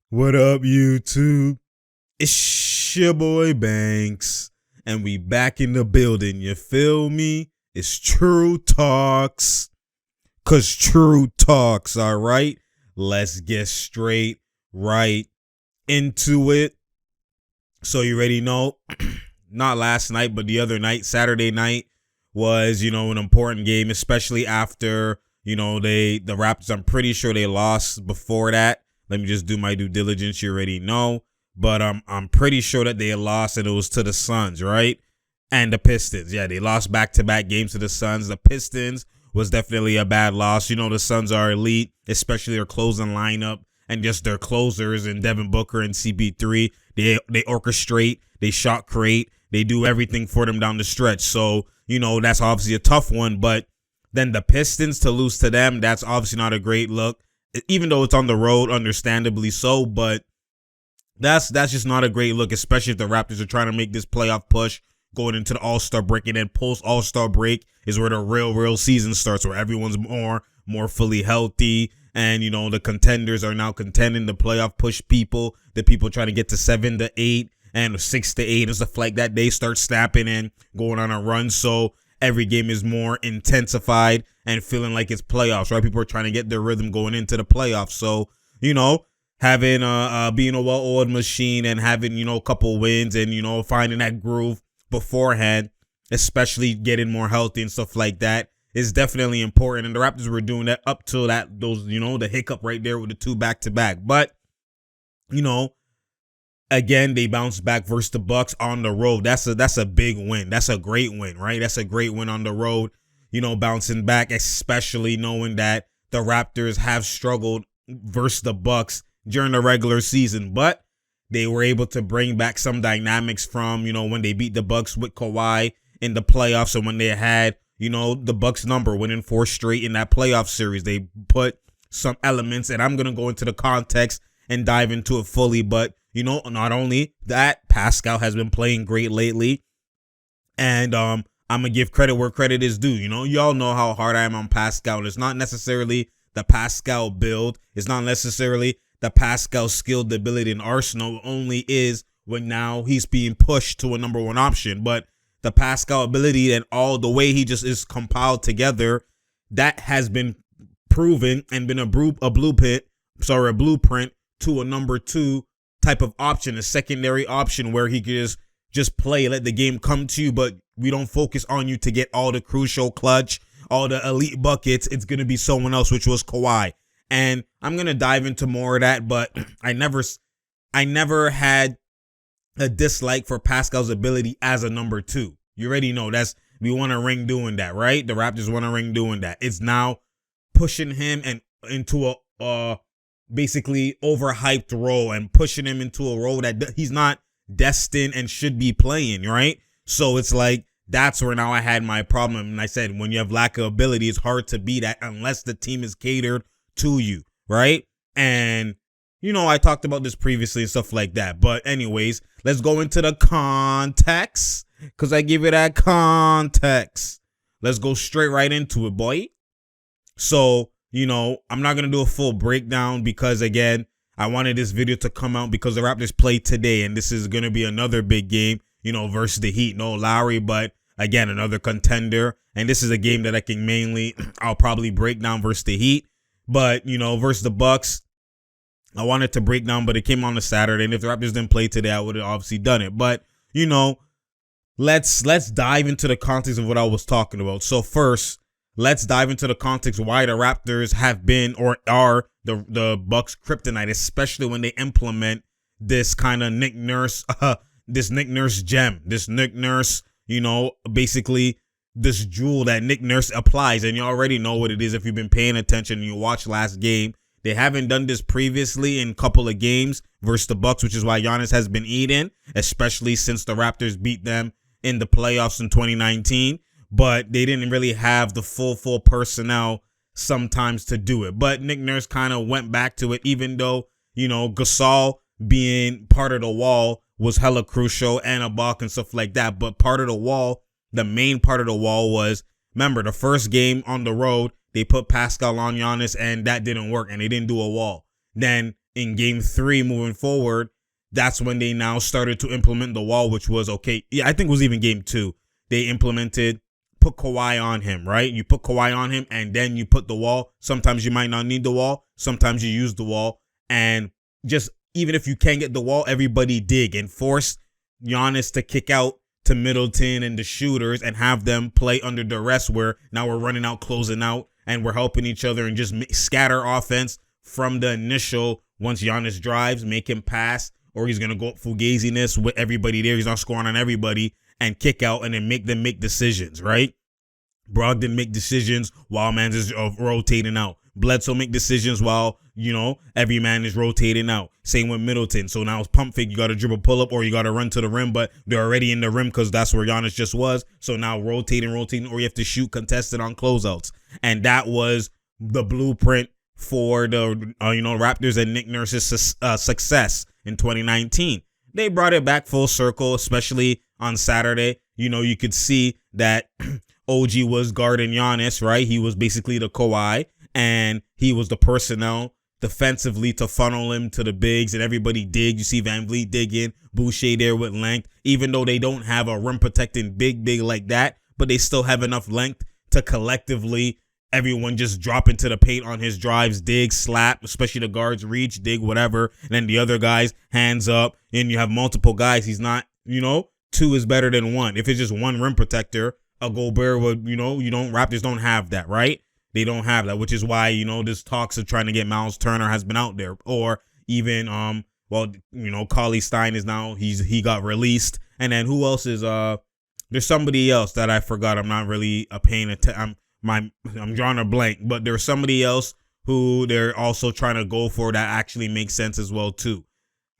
What up, YouTube? It's your boy Banks, and we back in the building, you feel me? It's True Talks, cause True Talks, alright? Let's get straight right into it. So you already know, not last night, but the other night, Saturday night, was, an important game, especially after, the Raptors, I'm pretty sure they lost before that. Let me just do my due diligence. You already know. But I'm pretty sure that they lost, and it was to the Suns, right? And the Pistons. Yeah, they lost back-to-back games to the Suns. The Pistons was definitely a bad loss. The Suns are elite, especially their closing lineup and just their closers and Devin Booker and CP3. They orchestrate, they shot create, they do everything for them down the stretch. So, that's obviously a tough one. But then the Pistons, to lose to them, that's obviously not a great look. Even though it's on the road, understandably so, but that's just not a great look, especially if the Raptors are trying to make this playoff push going into the All-Star break, and then post-All-Star break is where the real season starts, where everyone's more fully healthy, and the contenders are now contending, the playoff push people, the people trying to get to 7 to 8 and 6 to 8 and stuff like that, they start snapping and going on a run. So every game is more intensified and feeling like it's playoffs, right? People are trying to get their rhythm going into the playoffs. So, having being a well-oiled machine and having, a couple wins and, finding that groove beforehand, especially getting more healthy and stuff like that, is definitely important. And the Raptors were doing that up till the hiccup right there with the 2 back-to-back. But, again, they bounced back versus the Bucks on the road. That's a big win. That's a great win, right? That's a great win on the road, bouncing back, especially knowing that the Raptors have struggled versus the Bucks during the regular season. But they were able to bring back some dynamics from, when they beat the Bucks with Kawhi in the playoffs, and when they had, the Bucks number, winning 4 straight in that playoff series. They put some elements, and I'm going to go into the context and dive into it fully. But, not only that, Pascal has been playing great lately. And I'm going to give credit where credit is due. Y'all know how hard I am on Pascal. And it's not necessarily the Pascal build. It's not necessarily the Pascal skill, the ability, and arsenal. It only is when now he's being pushed to a number 1 option. But the Pascal ability and all the way he just is compiled together, that has been proven and been a blueprint to a number 2 type of option, a secondary option where he can just play, let the game come to you, but we don't focus on you to get all the crucial clutch, all the elite buckets. It's going to be someone else, which was Kawhi. And I'm going to dive into more of that, but I never had a dislike for Pascal's ability as a number 2. You already know we want a ring doing that, right? The Raptors want a ring doing that. It's now pushing him and into a basically overhyped role and pushing him into a role that he's not destined and should be playing, right? So it's like, that's where now I had my problem. And I said, when you have lack of ability, it's hard to be that unless the team is catered to you, right? And, I talked about this previously and stuff like that. But anyways, let's go into the context, because I give it that context. Let's go straight right into it, boy. So, I'm not going to do a full breakdown because, again, I wanted this video to come out because the Raptors play today, and this is going to be another big game, versus the Heat. No Lowry, but, again, another contender. And this is a game that I'll probably break down versus the Heat. But, versus the Bucks, I wanted to break down, but it came on a Saturday, and if the Raptors didn't play today, I would have obviously done it. But, let's dive into the context of what I was talking about. So first, let's dive into the context why the Raptors have been or are the Bucks' kryptonite, especially when they implement this kind of Nick Nurse gem, this Nick Nurse, basically this jewel that Nick Nurse applies. And you already know what it is if you've been paying attention and you watched last game. They haven't done this previously in a couple of games versus the Bucks, which is why Giannis has been eating, especially since the Raptors beat them in the playoffs in 2019. But they didn't really have the full personnel sometimes to do it. But Nick Nurse kind of went back to it, even though, Gasol being part of the wall was hella crucial, and a balk and stuff like that. But part of the wall, the main part of the wall was, remember, the first game on the road, They put Pascal on Giannis, and that didn't work, and they didn't do a wall. Then in game 3 moving forward, that's when they now started to implement the wall, which was okay. Yeah, I think it was even game 2. They put Kawhi on him, right? You put Kawhi on him, and then you put the wall. Sometimes you might not need the wall. Sometimes you use the wall. And just even if you can't get the wall, everybody dig and force Giannis to kick out to Middleton and the shooters and have them play under duress, where now we're running out, closing out, and we're helping each other and just scatter offense from the initial. Once Giannis drives, make him pass, or he's going to go up fugaziness with everybody there. He's not scoring on everybody, and kick out and then make them make decisions, right? Brogdon make decisions while man is rotating out. Bledsoe make decisions while, every man is rotating out. Same with Middleton. So now it's pump fake. You got to dribble pull up, or you got to run to the rim, but they're already in the rim because that's where Giannis just was. So now rotating, or you have to shoot contested on closeouts. And that was the blueprint for the, Raptors and Nick Nurse's success in 2019. They brought it back full circle, especially on Saturday. You could see that OG was guarding Giannis, right? He was basically the Kawhi, and he was the personnel defensively to funnel him to the bigs, and everybody dig. You see Van Vliet dig in, Boucher there with length, even though they don't have a rim protecting big like that, but they still have enough length to collectively everyone just drop into the paint on his drives, dig, slap, especially the guards reach, dig, whatever, and then the other guys hands up, and you have multiple guys. He's not, 2 is better than 1. If it's just one rim protector, a Gobert would, Raptors don't have that, right? They don't have that, which is why, this talks of trying to get Miles Turner has been out there, or even, Cauley Stein is now, he got released, and then who else is, there's somebody else that I forgot. I'm not really paying attention. I'm drawing a blank, but there's somebody else who they're also trying to go for that actually makes sense as well too.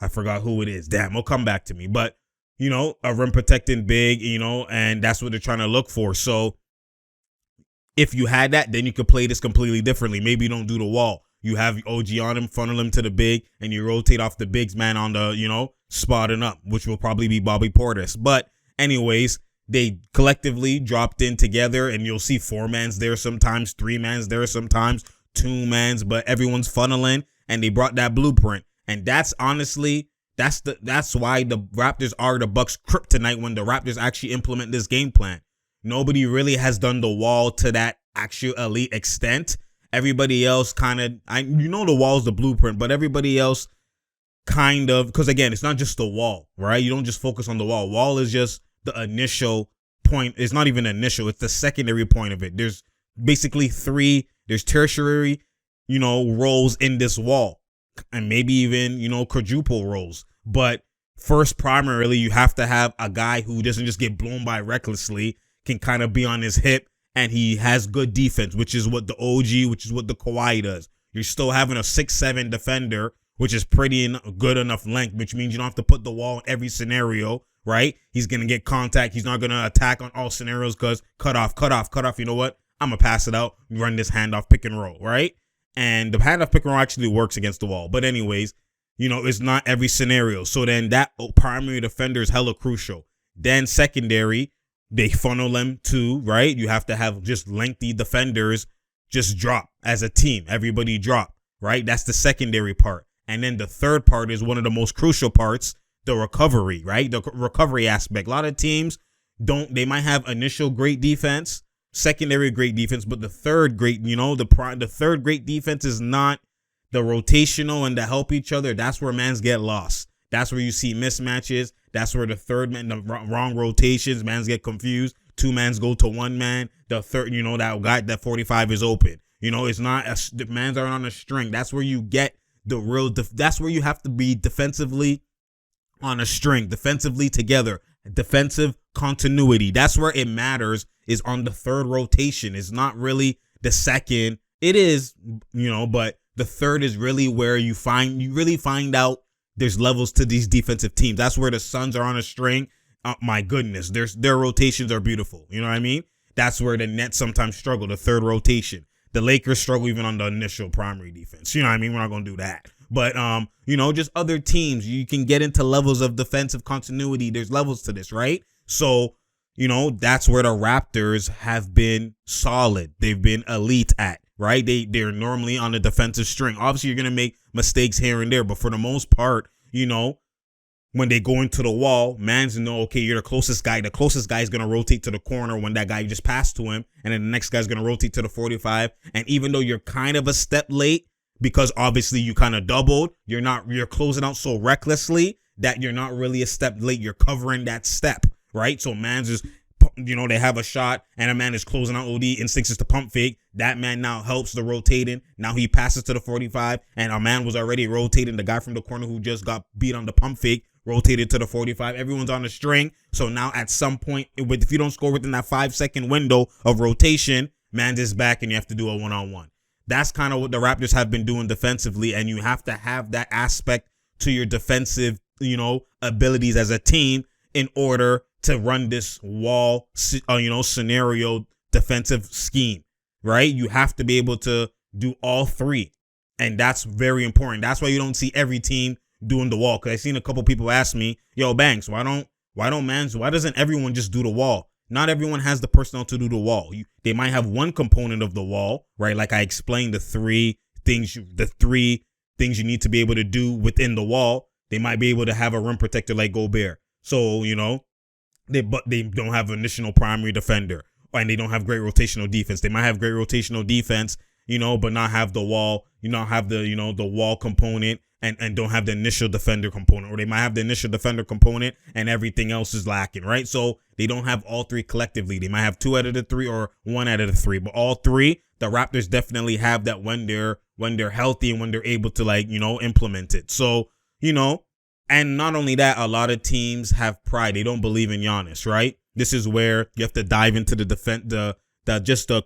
I forgot who it is. Damn, it'll come back to me. But a rim protecting big, and that's what they're trying to look for. So if you had that, then you could play this completely differently. Maybe you don't do the wall. You have OG on him, funnel him to the big, and you rotate off the bigs man on the, spotting up, which will probably be Bobby Portis. But anyways, they collectively dropped in together, and you'll see 4-mans there sometimes, 3-mans there sometimes, 2-mans, but everyone's funneling, and they brought that blueprint. And that's honestly, that's why the Raptors are the Bucks' kryptonite when the Raptors actually implement this game plan. Nobody really has done the wall to that actual elite extent. Everybody else kind of, the wall's the blueprint, but everybody else kind of, because again, it's not just the wall, right? You don't just focus on the wall. Wall is just the initial point. It's not even initial. It's the secondary point of it. There's basically 3, there's tertiary, roles in this wall, and maybe even, quadruple roles. But first, primarily, you have to have a guy who doesn't just get blown by recklessly, can kind of be on his hip, and he has good defense, which is what the OG, which is what the Kawhi does. You're still having a 6'7" defender, which is pretty good enough length, which means you don't have to put the wall in every scenario, right? He's going to get contact. He's not going to attack on all scenarios because cut off. You know what? I'm going to pass it out, run this handoff pick and roll, right? And the handoff pick and roll actually works against the wall. But anyways, it's not every scenario. So then that primary defender is hella crucial. Then secondary, they funnel them to, right? You have to have just lengthy defenders just drop as a team. Everybody drop, right? That's the secondary part. And then the third part is one of the most crucial parts, the recovery, right? The recovery aspect. A lot of teams they might have initial great defense, secondary great defense, but the third great, the third great defense is not the rotational and the help each other. That's where mans get lost. That's where you see mismatches. That's where the third man, the wrong rotations, mans get confused. 2-mans go to 1-man. The third, that guy, that 45 is open. It's not, the mans aren't on a string. That's where you get the real, that's where you have to be defensively on a string, defensively together, defensive continuity. That's where it matters, is on the third rotation. It's not really the second. It is, but the third is really where you really find out there's levels to these defensive teams. That's where the Suns are on a string. My goodness, their rotations are beautiful. You know what I mean? That's where the Nets sometimes struggle, the third rotation. The Lakers struggle even on the initial primary defense. You know what I mean? We're not going to do that. But, just other teams, you can get into levels of defensive continuity. There's levels to this, right? So, that's where the Raptors have been solid. They've been elite at. right? They're normally on the defensive string. Obviously, you're gonna make mistakes here and there, but for the most part, when they go into the wall, man's know, okay, you're the closest guy. The closest guy is going to rotate to the corner when that guy just passed to him. And then the next guy's going to rotate to the 45. And even though you're kind of a step late, because obviously you kind of doubled, you're closing out so recklessly that you're not really a step late. You're covering that step, right? So man's just, they have a shot and a man is closing out OD. Instincts is to pump fake. That man now helps the rotating. Now he passes to the 45 and a man was already rotating. The guy from the corner who just got beat on the pump fake rotated to the 45. Everyone's on the string. So now at some point, if you don't score within that 5-second window of rotation, man's is back and you have to do a one-on-one. That's kind of what the Raptors have been doing defensively, and you have to have that aspect to your defensive, abilities as a team in order to run this wall, scenario defensive scheme, right? You have to be able to do all three, and that's very important. That's why you don't see every team doing the wall. Because I've seen a couple people ask me, yo, Banks, why doesn't everyone just do the wall? Not everyone has the personnel to do the wall. They might have one component of the wall, right? Like I explained, the three things you need to be able to do within the wall. They might be able to have a rim protector like Gobert. So, they don't have an additional primary defender, and they don't have great rotational defense. They might have great rotational defense, but not have the wall, have the wall component and don't have the initial defender component, or they might have the initial defender component and everything else is lacking, right? So they don't have all three collectively. They might have 2 out of the 3 or 1 out of the 3, but all three, the Raptors definitely have that when they're healthy and when they're able to implement it. So, and not only that, a lot of teams have pride. They don't believe in Giannis, right? This is where you have to dive into the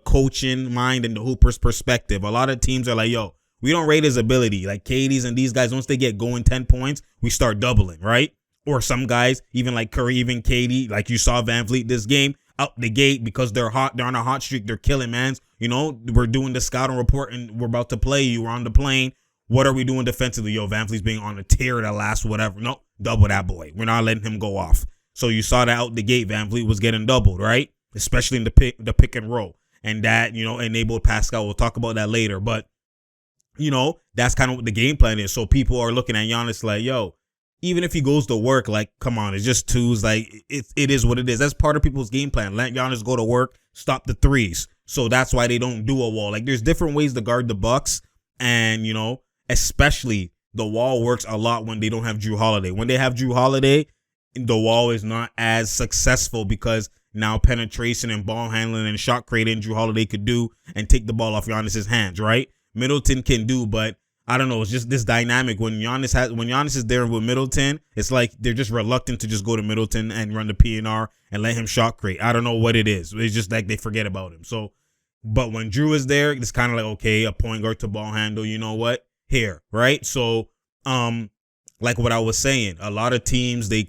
coaching mind and the hooper's perspective. A lot of teams are like, yo, we don't rate his ability. Like KD's and these guys, once they get going 10 points, we start doubling, right? Or some guys, even like Curry, even KD, like you saw Van Vliet this game, out the gate because they're hot. They're on a hot streak. They're killing, man. We're doing the scouting report and we're about to play you. We're on the plane. What are we doing defensively? Yo, Van Vliet's being on a tear that last whatever. No, double that boy. We're not letting him go off. So you saw that out the gate. Van Vliet was getting doubled, right? Especially in the pick and roll. And that, enabled Pascal. We'll talk about that later. But, that's kind of what the game plan is. So people are looking at Giannis like, yo, even if he goes to work, like, come on, it's just twos. Like, it is what it is. That's part of people's game plan. Let Giannis go to work, stop the threes. So that's why they don't do a wall. Like, there's different ways to guard the Bucks. And, especially the wall works a lot when they don't have Jrue Holiday. When they have Jrue Holiday, the wall is not as successful because now penetration and ball handling and shot creating Jrue Holiday could do and take the ball off Giannis's hands, right? Middleton can do, but I don't know. It's just this dynamic when Giannis is there with Middleton. It's like they're just reluctant to just go to Middleton and run the PNR and let him shot create. I don't know what it is. It's just like they forget about him. So, but when Jrue is there, it's kind of like, okay, a point guard to ball handle. You know what? Here, right? So, like what I was saying, a lot of teams they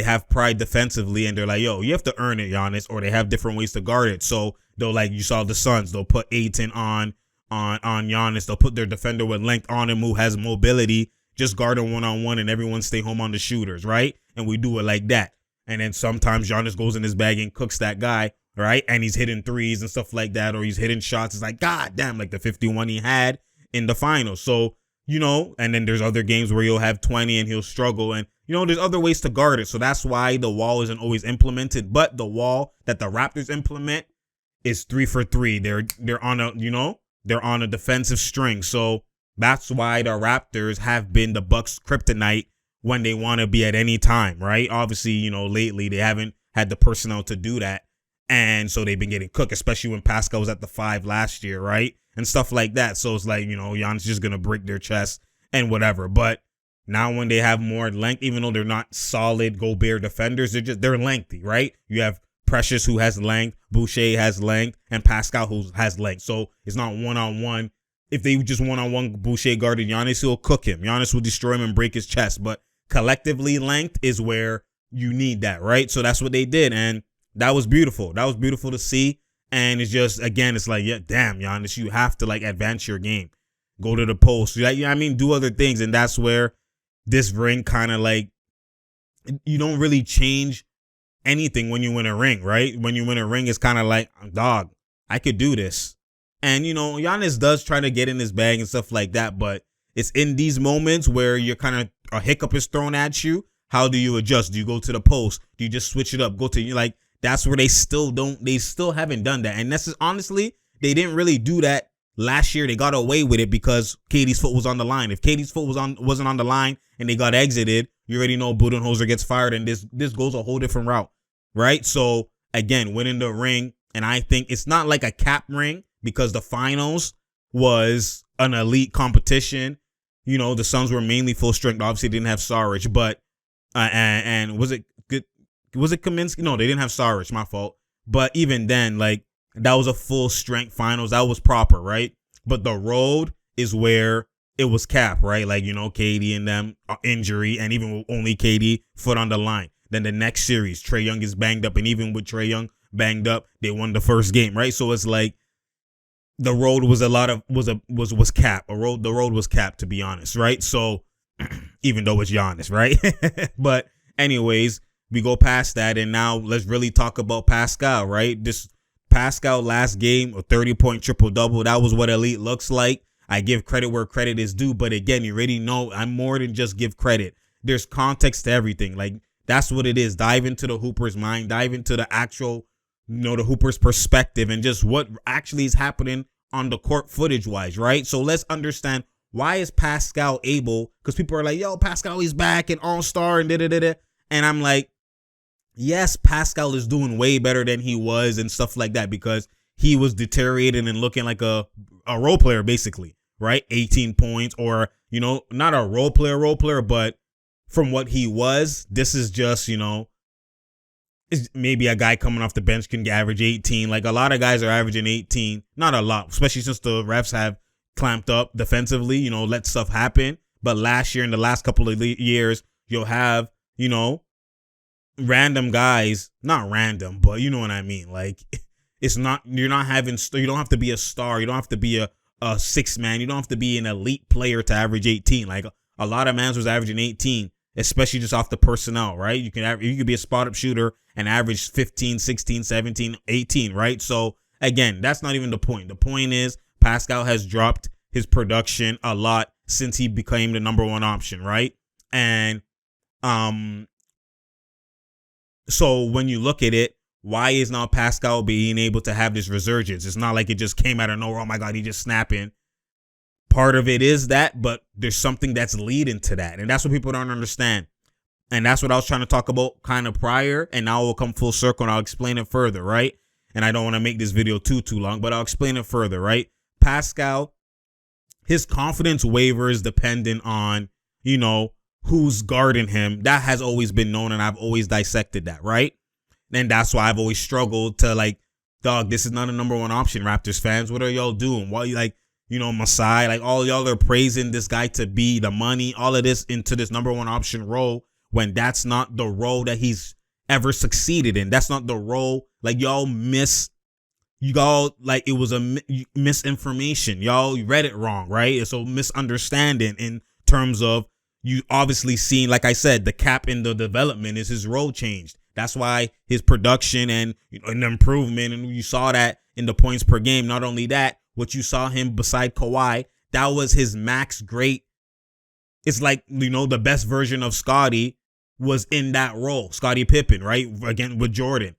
have pride defensively and they're like, yo, you have to earn it, Giannis, or they have different ways to guard it. So they'll, like you saw the Suns, they'll put Ayton on Giannis. They'll put their defender with length on him who has mobility, just guard him one-on-one and everyone stay home on the shooters, right? And we do it like that. And then sometimes Giannis goes in his bag and cooks that guy, right? And he's hitting threes and stuff like that, or he's hitting shots. It's like, God damn, like the 51 he had in the finals. So, and then there's other games where he'll have 20 and he'll struggle. And, there's other ways to guard it. So that's why the wall isn't always implemented. But the wall that the Raptors implement is 3 for 3. They're on a, they're on a defensive string. So that's why the Raptors have been the Bucks' kryptonite when they want to be at any time, right? Obviously, lately they haven't had the personnel to do that. And so they've been getting cooked, especially when Pascal was at the 5 last year, right? And stuff like that. So it's like, Giannis just going to break their chest and whatever. But now when they have more length, even though they're not solid Gobert defenders, they're lengthy, right? You have Precious who has length, Boucher has length, and Pascal who has length. So it's not one-on-one. If they just one-on-one Boucher guarded Giannis, he'll cook him. Giannis will destroy him and break his chest. But collectively, length is where you need that, right? So that's what they did. And that was beautiful. That was beautiful to see. And it's just, again, it's like, yeah, damn, Giannis, you have to advance your game. Go to the post. Do other things. And that's where this ring kind of you don't really change anything when you win a ring, right? When you win a ring, it's kind of like, dog, I could do this. And, Giannis does try to get in his bag and stuff like that, but it's in these moments where you're kind of, a hiccup is thrown at you. How do you adjust? Do you go to the post? Do you just switch it up? That's where they still haven't done that. And this is honestly, they didn't really do that last year. They got away with it because KD's foot was on the line. If KD's foot wasn't on the line and they got exited, you already know Budenholzer gets fired and this goes a whole different route, right? So again, winning the ring, and I think it's not like a cap ring because the finals was an elite competition. The Suns were mainly full strength. Obviously, didn't have Saric, but and was it good? Was it Kaminsky? No, they didn't have Saric. My fault. But even then, like, that was a full strength finals. That was proper, right? But the road is where it was cap, right? Like, KD and them injury, and even with only KD foot on the line. Then the next series, Trae Young is banged up, and even with Trae Young banged up, they won the first game, right? So it's like the road was was cap. The road was cap, to be honest, right? So even though it's Giannis, right? But anyways, we go past that, and now let's really talk about Pascal, right? This Pascal last game, a 30-point triple-double. That was what elite looks like. I give credit where credit is due, but again, you already know I'm more than just give credit. There's context to everything. Like, that's what it is. Dive into the Hooper's mind. Dive into the actual, the Hooper's perspective and just what actually is happening on the court footage-wise, right? So let's understand, why is Pascal able, because people are like, yo, Pascal, he's back and all-star and da-da-da-da. And I'm like, yes, Pascal is doing way better than he was and stuff like that because he was deteriorating and looking like a role player, basically, right? 18 points or, not a role player, but from what he was, this is just, maybe a guy coming off the bench can average 18. Like, a lot of guys are averaging 18. Not a lot, especially since the refs have clamped up defensively, let stuff happen. But last year and the last couple of years, you'll have, random guys, not random, but you know what I mean? Like, you don't have to be a star. You don't have to be a six man. You don't have to be an elite player to average 18. Like, a lot of mans was averaging 18, especially just off the personnel, right? You could be a spot up shooter and average 15, 16, 17, 18, right? So again, that's not even the point. The point is Pascal has dropped his production a lot since he became the number one option, right? And so when you look at it, why is now Pascal being able to have this resurgence? It's not like it just came out of nowhere. Oh my God, he just snapping. Part of it is that, but there's something that's leading to that. And that's what people don't understand. And that's what I was trying to talk about kind of prior. And now we'll come full circle and I'll explain it further, right? And I don't want to make this video too long, but I'll explain it further, right? Pascal, his confidence wavers depending on, who's guarding him. That has always been known, and I've always dissected that, right? And that's why I've always struggled to, like, dog, this is not a number one option, Raptors fans. What are y'all doing? Why, like, Masai, like, all y'all are praising this guy to be the money, all of this into this number one option role when that's not the role that he's ever succeeded in. That's not the role. Like, it was a misinformation. Y'all read it wrong, right? It's a misunderstanding in terms of you obviously seen, like I said, the cap in the development is his role changed. That's why his production and an improvement, and you saw that in the points per game. Not only that, what you saw him beside Kawhi, that was his max great. It's like, the best version of Scottie was in that role. Scottie Pippen, right? Again, with Jordan.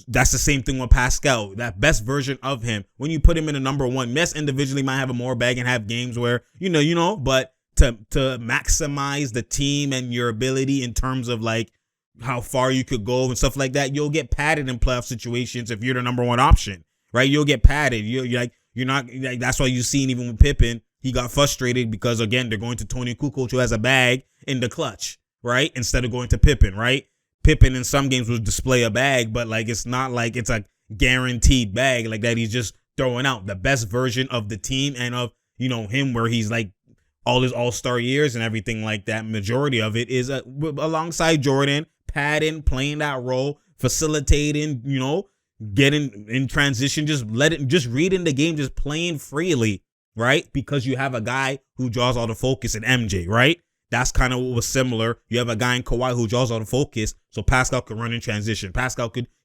That's the same thing with Pascal. That best version of him, when you put him in a number one, Messi individually might have a more bag and have games where, but to maximize the team and your ability in terms of like how far you could go and stuff like that, you'll get padded in playoff situations if you're the number one option, right? You'll get padded. You're not, like, that's why you've seen even with Pippen, he got frustrated because, again, they're going to Tony Kukoc, who has a bag in the clutch, right? Instead of going to Pippen, right? Pippen in some games will display a bag, but like, it's not like it's a guaranteed bag like that. He's just throwing out the best version of the team and of, him, where he's like all his all-star years and everything like that. Majority of it is alongside Jordan, padding, playing that role, facilitating, getting in transition, just reading the game, just playing freely, right? Because you have a guy who draws all the focus in MJ, right? That's kind of what was similar. You have a guy in Kawhi who draws out of focus, so Pascal could run in transition.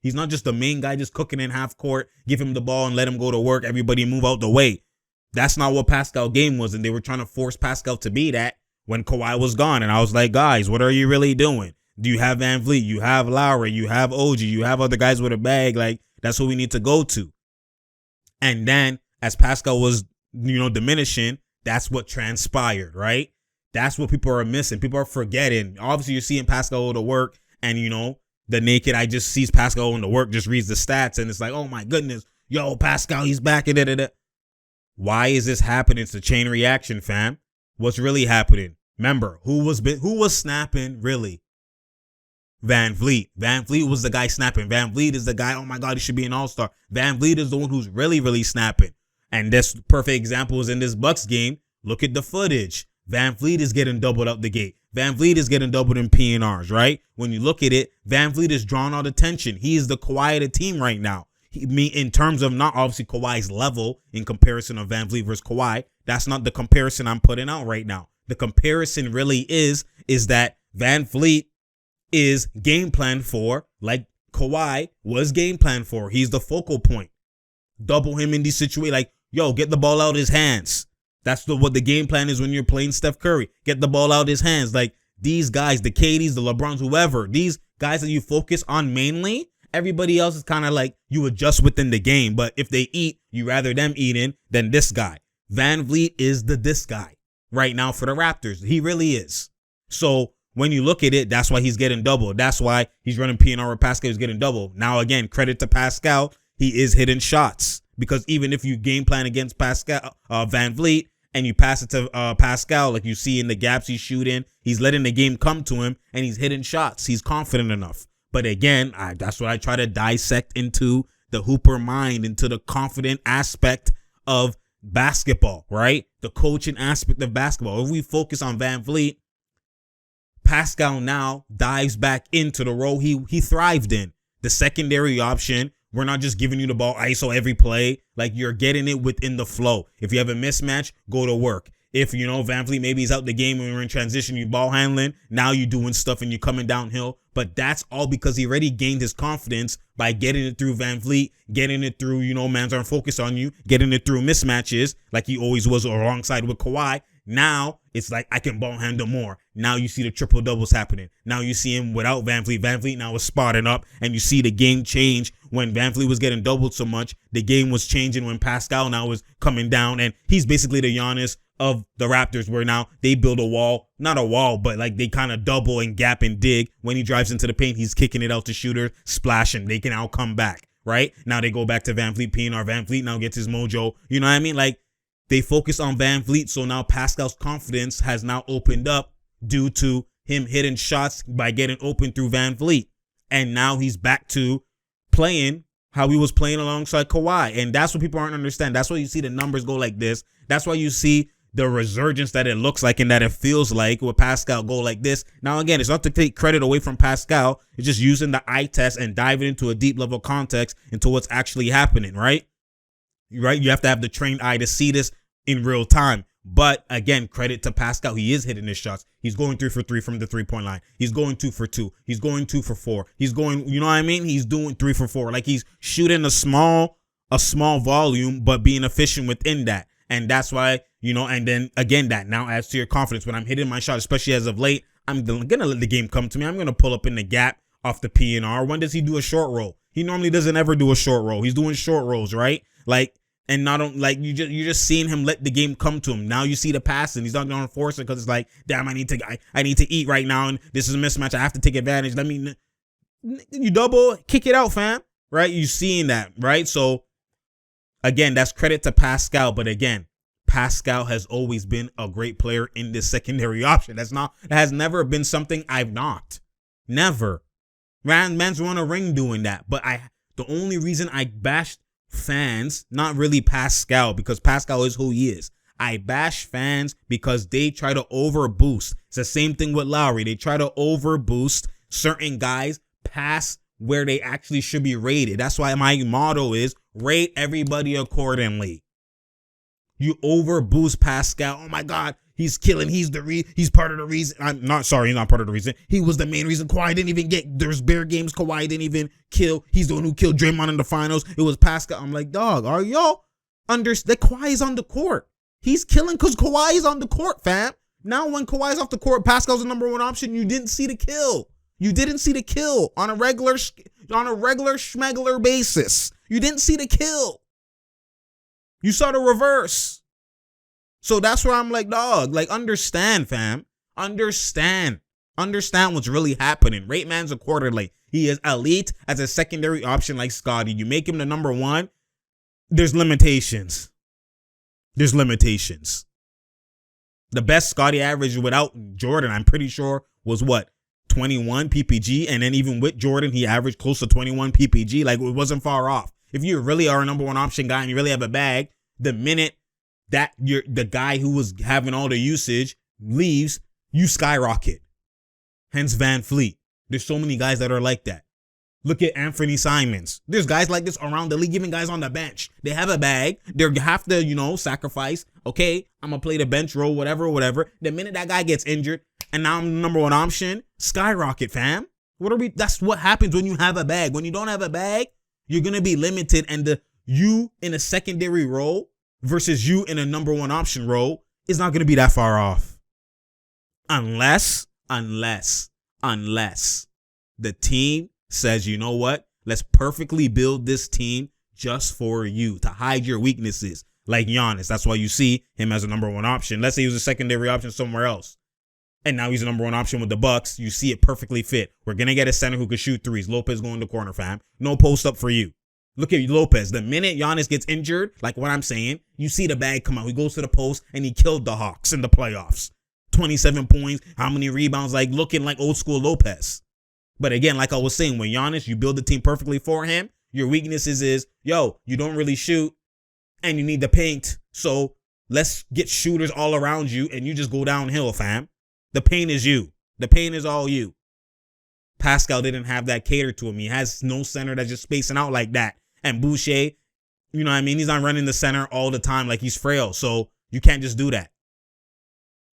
He's not just the main guy just cooking in half court, give him the ball and let him go to work, everybody move out the way. That's not what Pascal game was, and they were trying to force Pascal to be that when Kawhi was gone. And I was like, guys, what are you really doing? Do you have Van Vliet? You have Lowry. You have OG. You have other guys with a bag. Like, that's what we need to go to. And then as Pascal was, diminishing, that's what transpired, right? That's what people are missing. People are forgetting. Obviously, you're seeing Pascal go to work, and, the naked eye just sees Pascal going to work, just reads the stats, and it's like, oh, my goodness. Yo, Pascal, he's back. Why is this happening? It's a chain reaction, fam. What's really happening? Remember, who was snapping, really? Van Vliet. Van Vliet was the guy snapping. Van Vliet is the guy, oh my God, he should be an all-star. Van Vliet is the one who's really, really snapping. And this perfect example is in this Bucks game. Look at the footage. Van Vliet is getting doubled up the gate. Van Vliet is getting doubled in PNRs, right? When you look at it, Van Vliet is drawing all the attention. He is the Kawhi of the team right now. In terms of not obviously Kawhi's level in comparison of Van Vliet versus Kawhi, that's not the comparison I'm putting out right now. The comparison really is that Van Vliet is game plan for, like Kawhi was game plan for. He's the focal point. Double him in these situations. Like, yo, get the ball out of his hands. That's what the game plan is when you're playing Steph Curry. Get the ball out of his hands. Like, these guys, the KDs, the LeBrons, whoever, these guys that you focus on mainly, everybody else is kind of like you adjust within the game. But if they eat, you rather them eating than this guy. Van Vliet is this guy right now for the Raptors. He really is. So when you look at it, that's why he's getting double. That's why he's running PNR with Pascal. He's getting double. Now, again, credit to Pascal. He is hitting shots, because even if you game plan against Van Vliet, and you pass it to Pascal, like you see in the gaps he's shooting, he's letting the game come to him, and he's hitting shots. He's confident enough. But again, that's what I try to dissect into the hooper mind, into the confident aspect of basketball, right? The coaching aspect of basketball. If we focus on Van Vliet, Pascal now dives back into the role he thrived in. The secondary option, we're not just giving you the ball ISO every play. Like, you're getting it within the flow. If you have a mismatch, go to work. If, Van Vliet maybe he's out the game and we're in transition, you ball handling, now you're doing stuff and you're coming downhill. But that's all because he already gained his confidence by getting it through Van Vliet, getting it through, man's aren't focused on you, getting it through mismatches like he always was alongside with Kawhi. Now it's like, I can ball handle more. Now you see the triple doubles happening. Now you see him without Van Vliet. Van Vliet now is spotting up, and you see the game change. When Van Vliet was getting doubled so much, the game was changing when Pascal now was coming down, and he's basically the Giannis of the Raptors, where now they build a wall, not a wall, but like they kind of double and gap and dig. When he drives into the paint, he's kicking it out to shooters, splashing. They can now come back, right? Now they go back to Van Vliet, PNR. Van Vliet now gets his mojo. You know what I mean? Like, they focus on Van Vliet, so now Pascal's confidence has now opened up due to him hitting shots by getting open through Van Vliet. And now he's back to playing how he was playing alongside Kawhi. And that's what people aren't understand. That's why you see the numbers go like this. That's why you see the resurgence that it looks like and that it feels like with Pascal go like this. Now, again, it's not to take credit away from Pascal. It's just using the eye test and diving into a deep level context into what's actually happening, right? Right? You have to have the trained eye to see this in real time. But again, credit to Pascal. He is hitting his shots. He's going 3 for 3 from the 3-point line. He's going 2 for 2. He's going 2 for 4. He's going, you know what I mean? He's doing 3 for 4. Like, he's shooting a small volume, but being efficient within that. And that's why, and then again, that now adds to your confidence. When I'm hitting my shot, especially as of late, I'm going to let the game come to me. I'm going to pull up in the gap off the PNR. When does he do a short roll? He normally doesn't ever do a short roll. He's doing short rolls, right? Like, and not on, like, you're just seeing him let the game come to him. Now you see the passing. He's not going to force it because it's like, damn, I need to eat right now, and this is a mismatch. I have to take advantage. Let me, you double, kick it out, fam. Right? You seeing that, right? So again, that's credit to Pascal. But again, Pascal has always been a great player in this secondary option. That has never been something I've not. Never. Man's won a ring doing that. But the only reason I bashed fans, not really Pascal, because Pascal is who he is. I bash fans because they try to overboost. It's the same thing with Lowry. They try to overboost certain guys past where they actually should be rated. That's why my motto is rate everybody accordingly. You overboost Pascal. Oh my God, He's killing. He's part of the reason. I'm not sorry. He's not part of the reason. He was the main reason Kawhi didn't even get. There's bare games Kawhi didn't even kill. He's the one who killed Draymond in the finals. It was Pascal. I'm like, dog, are y'all understand? Kawhi is on the court. He's killing because Kawhi is on the court, fam. Now when Kawhi's off the court, Pascal's the number one option. You didn't see the kill. You didn't see the kill on a regular schmegular basis. You didn't see the kill. You saw the reverse. So that's where I'm like, dog, like, understand, fam. Understand what's really happening. Rate man's a quarter late. He is elite as a secondary option like Scotty. You make him the number one, there's limitations. There's limitations. The best Scotty average without Jordan, I'm pretty sure, was what? 21 PPG. And then even with Jordan, he averaged close to 21 PPG. Like, it wasn't far off. If you really are a number one option guy and you really have a bag, the minute that the guy who was having all the usage leaves, you skyrocket. Hence Van Fleet. There's so many guys that are like that. Look at Anthony Simons. There's guys like this around the league, even guys on the bench. They have a bag. They have to, sacrifice. Okay, I'm going to play the bench role, whatever. The minute that guy gets injured and now I'm the number one option, skyrocket, fam. That's what happens when you have a bag. When you don't have a bag, you're going to be limited, and you in a secondary role versus you in a number one option role is not going to be that far off. Unless the team says, you know what? Let's perfectly build this team just for you to hide your weaknesses. Like Giannis. That's why you see him as a number one option. Let's say he was a secondary option somewhere else, and now he's a number one option with the Bucks. You see it perfectly fit. We're going to get a center who can shoot threes. Lopez going to corner, fam. No post up for you. Look at Lopez. The minute Giannis gets injured, like what I'm saying, you see the bag come out. He goes to the post, and he killed the Hawks in the playoffs. 27 points. How many rebounds? Like, looking like old school Lopez. But again, like I was saying, when Giannis, you build the team perfectly for him, your weaknesses is, you don't really shoot and you need the paint. So let's get shooters all around you and you just go downhill, fam. The paint is you. The paint is all you. Pascal didn't have that catered to him. He has no center that's just spacing out like that. And Boucher, you know what I mean? He's not running the center all the time, like he's frail. So you can't just do that.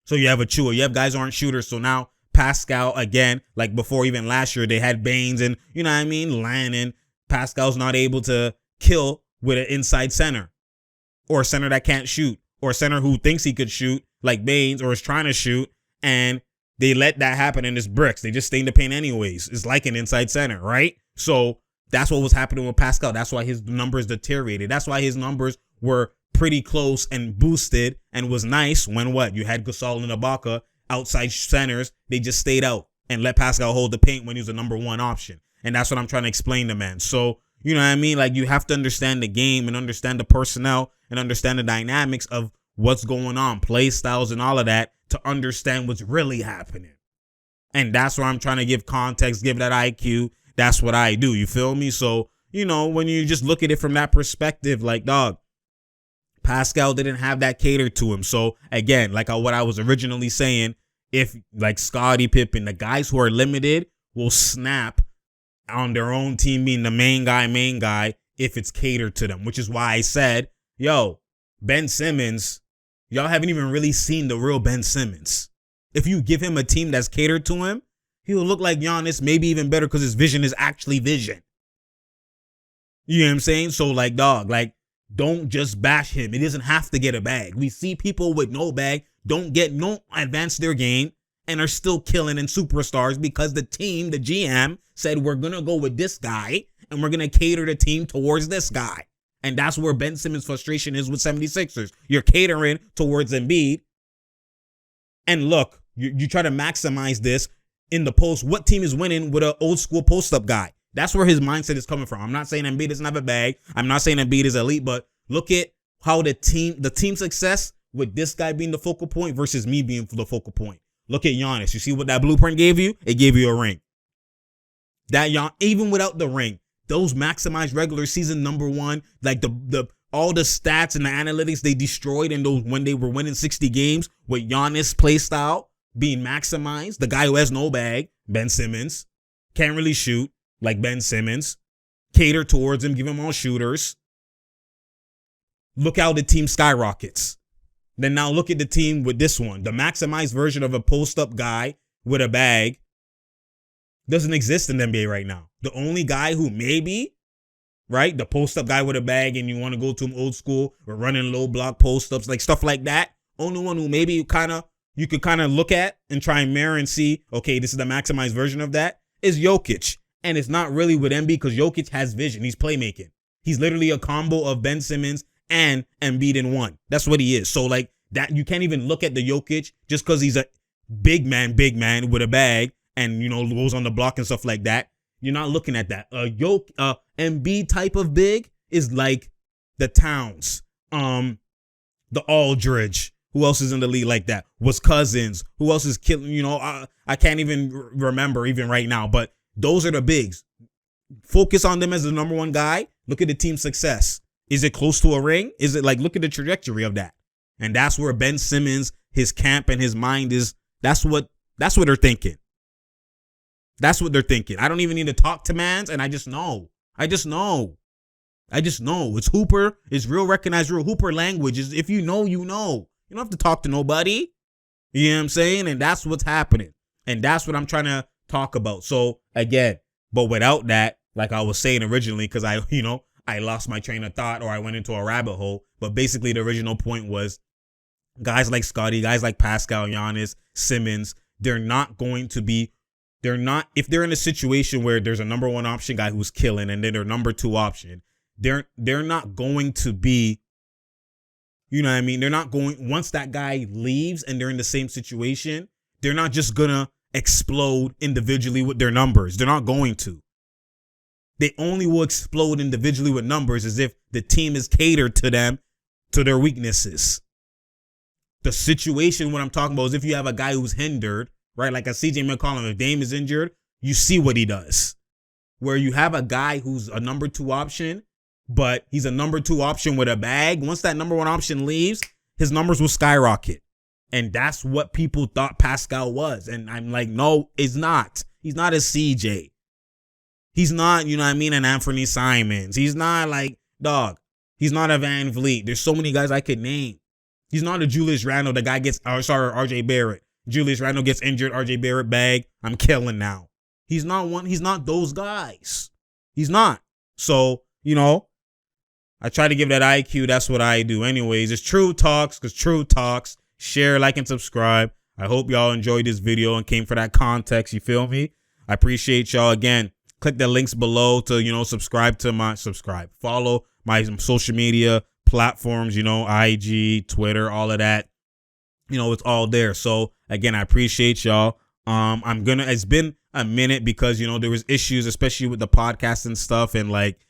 So you have a chewer. You have guys who aren't shooters. So now Pascal, again, like before, even last year, they had Baines and, you know what I mean, Lannon. Pascal's not able to kill with an inside center or a center that can't shoot or a center who thinks he could shoot like Baines or is trying to shoot, and they let that happen in his bricks. They just stay in the paint anyways. It's like an inside center, right? So that's what was happening with Pascal. That's why his numbers deteriorated. That's why his numbers were pretty close and boosted and was nice when you had Gasol and Ibaka, outside centers. They just stayed out and let Pascal hold the paint when he was the number one option. And that's what I'm trying to explain to man. So, you know what I mean? Like, you have to understand the game and understand the personnel and understand the dynamics of what's going on, play styles and all of that, to understand what's really happening. And that's where I'm trying to give context, give that IQ. That's what I do. You feel me? So, when you just look at it from that perspective, like, dog, Pascal didn't have that catered to him. So again, like what I was originally saying, if like Scottie Pippen, the guys who are limited will snap on their own team being the main guy, if it's catered to them, which is why I said, Ben Simmons, y'all haven't even really seen the real Ben Simmons. If you give him a team that's catered to him, he will look like Giannis, maybe even better because his vision is actually vision. You know what I'm saying? So like, dog, like, don't just bash him. It doesn't have to get a bag. We see people with no bag, don't advance their game, and are still killing in superstars because the team, the GM, said we're going to go with this guy and we're going to cater the team towards this guy. And that's where Ben Simmons' frustration is with 76ers. You're catering towards Embiid. And look, you try to maximize this in the post. What team is winning with an old school post-up guy? That's where his mindset is coming from. I'm not saying Embiid doesn't have a bag. I'm not saying Embiid is elite, but look at how the team success with this guy being the focal point versus me being the focal point. Look at Giannis. You see what that blueprint gave you? It gave you a ring. Even without the ring, those maximized regular season number one, like the all the stats and the analytics they destroyed in those when they were winning 60 games with Giannis play style being maximized. The guy who has no bag, Ben Simmons, can't really shoot like Ben Simmons, cater towards him, give him all shooters. Look how the team skyrockets. Then now look at the team with this one. The maximized version of a post-up guy with a bag doesn't exist in the NBA right now. The only guy who maybe, right, the post-up guy with a bag and you want to go to him old school or running low block post-ups, like stuff like that, only one who maybe you could kind of look at and try and mirror and see, okay, this is the maximized version of that, is Jokic. And it's not really with Embiid because Jokic has vision. He's playmaking. He's literally a combo of Ben Simmons and Embiid in one. That's what he is. So like that, you can't even look at the Jokic just because he's a big man with a bag and, you know, goes on the block and stuff like that. You're not looking at that. Embiid type of big is like the Towns, the Aldridge. Who else is in the league like that? Was Cousins? Who else is killing? You know, I can't even remember even right now, but those are the bigs. Focus on them as the number one guy. Look at the team's success. Is it close to a ring? Is it like, look at the trajectory of that? And that's where Ben Simmons, his camp and his mind is. That's what they're thinking. That's what they're thinking. I don't even need to talk to mans, and I just know. It's Hooper. It's real recognized real Hooper language. Is if you know, you know. You don't have to talk to nobody. You know what I'm saying? And that's what's happening. And that's what I'm trying to talk about. So again, but without that, like I was saying originally, because I lost my train of thought or I went into a rabbit hole. But basically the original point was guys like Scotty, guys like Pascal, Giannis, Simmons, if they're in a situation where there's a number one option guy who's killing and then their number two option, they're not going to be, you know what I mean? They're not going, once that guy leaves and they're in the same situation, they're not just going to explode individually with their numbers. They're not going to. They only will explode individually with numbers as if the team is catered to them, to their weaknesses. The situation, what I'm talking about is if you have a guy who's hindered, right? Like a CJ McCollum, if Dame is injured, you see what he does. Where you have a guy who's a number two option, but he's a number two option with a bag. Once that number one option leaves, his numbers will skyrocket. And that's what people thought Pascal was. And I'm like, no, it's not. He's not a CJ. He's not, you know what I mean, an Anthony Simons. He's not like, dog, he's not a Van Vliet. There's so many guys I could name. He's not a Julius Randle. The guy gets, RJ Barrett. Julius Randle gets injured, RJ Barrett bag. I'm killing now. He's not those guys. He's not. So, you know, I try to give that IQ. That's what I do. Anyways, it's True Talks, because True Talks. Share, like, and subscribe. I hope y'all enjoyed this video and came for that context. You feel me? I appreciate y'all. Again, click the links below to, you know, follow my social media platforms, you know, IG, Twitter, all of that. You know, it's all there. So again, I appreciate y'all. It's been a minute because, you know, there was issues, especially with the podcast and stuff. And like,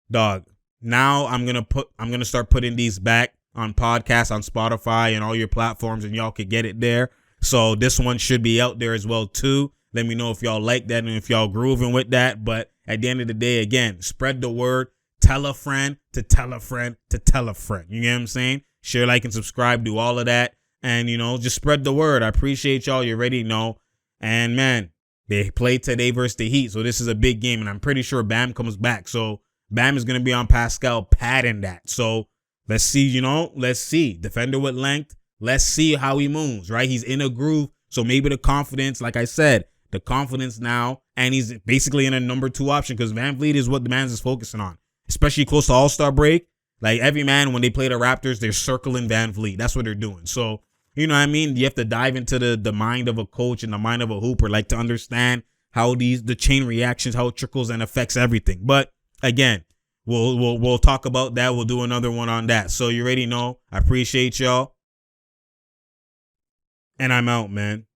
dog, now I'm going to start putting these back on podcasts on Spotify and all your platforms, and y'all could get it there. So this one should be out there as well too. Let me know if y'all like that and if y'all grooving with that. But at the end of the day, again, spread the word. Tell a friend to tell a friend to tell a friend. You know what I'm saying? Share, like, and subscribe. Do all of that. And, you know, just spread the word. I appreciate y'all. You already know. And, man, they play today versus the Heat. So this is a big game. And I'm pretty sure Bam comes back. So Bam is going to be on Pascal padding that. So let's see, you know, let's see. Defender with length. Let's see how he moves, right? He's in a groove. So maybe the confidence, like I said, the confidence now. And he's basically in a number two option because Van Vliet is what the man's is focusing on. Especially close to All-Star break. Like every man, when they play the Raptors, they're circling Van Vliet. That's what they're doing. So, you know what I mean? You have to dive into the mind of a coach and the mind of a hooper, like to understand how the chain reactions, how it trickles and affects everything. But again, we'll talk about that. We'll do another one on that. So you already know. I appreciate y'all. And I'm out, man.